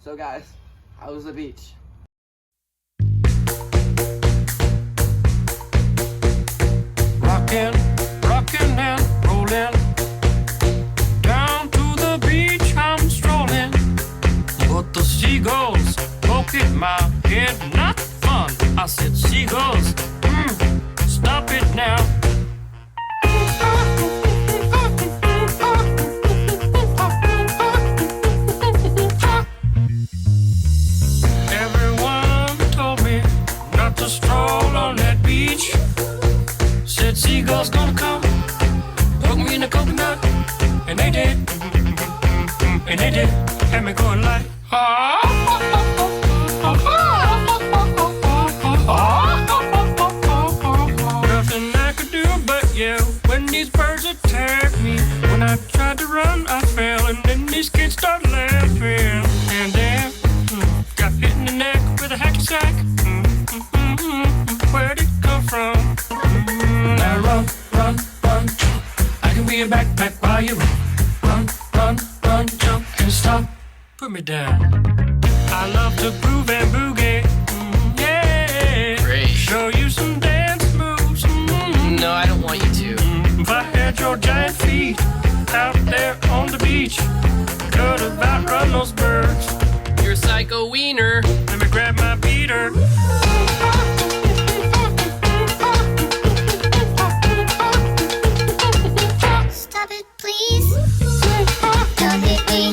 So guys, how was the beach? Rockin', rockin' and rollin'. Down to the beach I'm strolling. But the seagulls poke at my head, not fun. I said, seagulls, stop it now. Everyone told me not to stroll on that beach. Said seagulls gonna come, poke me in the coconut, and they did, and they did, had me going like, nothing I could do but yell when these birds attacked me. When I tried to run, I fell, and then these kids started laughing, and then got hit in the neck with a hacky sack. Where'd it come from? Now run, run, run, jump. I can be a backpack while you run. Run, run, run, jump, and stop. Put me down. I love to groove and boogie. Yeah. Great. Show you some dance moves. No, I don't want you to. If I had your giant feet out there on the beach, could have outrun those birds. You're a psycho wiener. Let me grab my beater. Stop it, please. Don't hit me.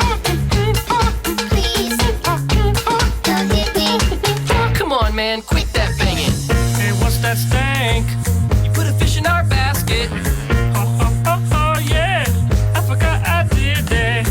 Please. Don't hit me. Come on, man, quit that banging. Hey, what's that stank? You put a fish in our basket. Oh, yeah. I forgot I did that.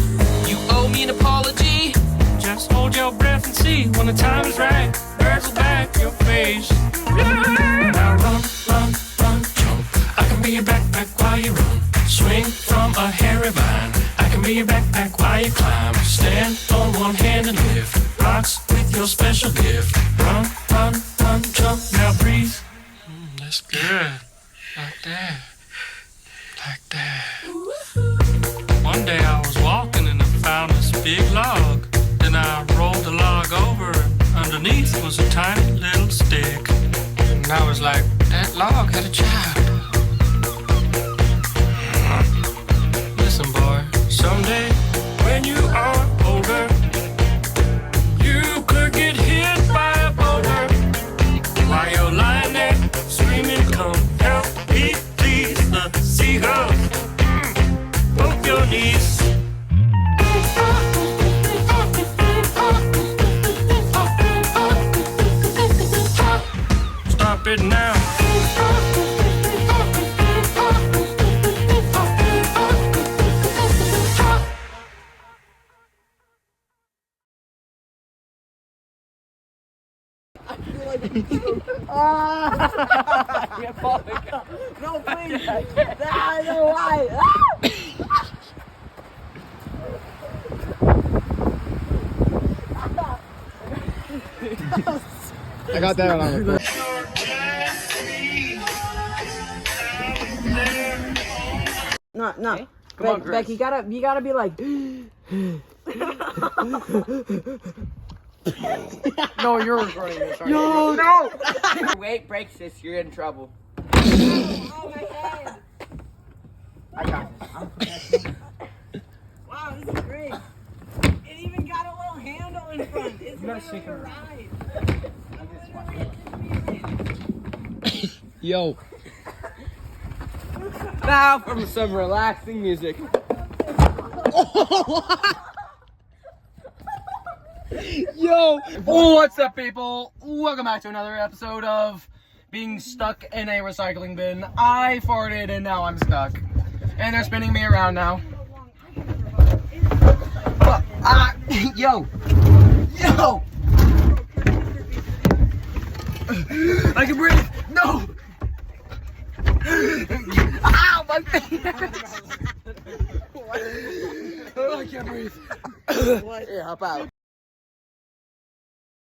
You owe me an apology. Just hold your breath and see when the time is right. Birds will back your face. Now run, run, run, jump. I can be your backpack while you run. Swing from a hairy vine. I can be your backpack while you climb. Stand on one hand and lift rocks with your special gift. Run, run, run, jump. Now breathe. That's good. Like that. Like that. One day I was walking and I found this big log. Then I rolled the log over, and underneath was a tiny little stick. And I was like, that log had a child. Listen, boy, someday when you are older, you could get hit by a boulder. While you're lying there screaming, come help me, please. The seagulls poke your knees. Stop it now. You're falling. No, please. I know why. I got that one on record. No. Okay. Come on, Chris. Beck, you gotta be like. No, you're recording this. Yo, no! Wait, breaks this, you're in trouble. Oh, my head. I got this. Wow, this is great. It even got a little handle in front. It's literally a ride. Yo. Now from some relaxing music. Yo. Oh, what's up, people? Welcome back to another episode of being stuck in a recycling bin. I farted and now I'm stuck. And they're spinning me around now. Yo. Yo. I can breathe. No. Ow, my face. Oh, I can't breathe. Here, hop out.